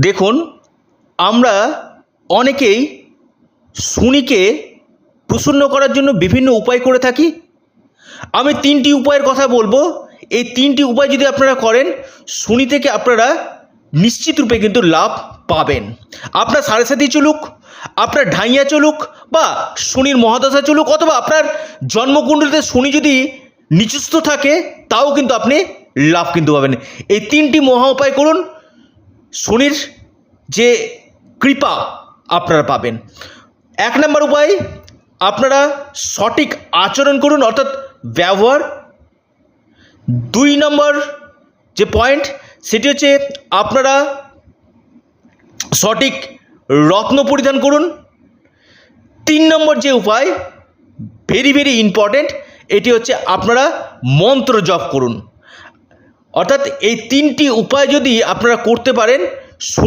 দেখুন, আমরা অনেকেই শনিকে প্রসন্ন করার জন্য বিভিন্ন উপায় করে থাকি। আমি 3টি উপায়ের কথা বলবো। এই 3টি উপায় যদি আপনারা করেন, শনি থেকে আপনারা নিশ্চিত রূপে কিন্তু লাভ পাবেন। আপনার সাড়ে সাথী চলুক, আপনার ঢাইয়া চলুক, বা শনির মহাদশা চলুক, অথবা আপনার জন্মকুণ্ডলিতে শনি যদি নিচস্থ থাকে, তাও কিন্তু আপনি লাভ কিন্তু পাবেন। এই 3টি মহা উপায় করুন, শনির যে কৃপা আপনারা পাবেন। 1 নম্বর উপায়, আপনারা সঠিক আচরণ করুন, অর্থাৎ ব্যবহার। 2 নম্বর যে পয়েন্ট, সেটি হচ্ছে আপনারা সঠিক রত্ন পরিধান করুন। 3 নম্বর যে উপায়, ভেরি ভেরি ইম্পর্টেন্ট, এটি হচ্ছে আপনারা মন্ত্র জপ করুন। অর্থাৎ এই 3টি উপায় যদি আপনারা করতে পারেন,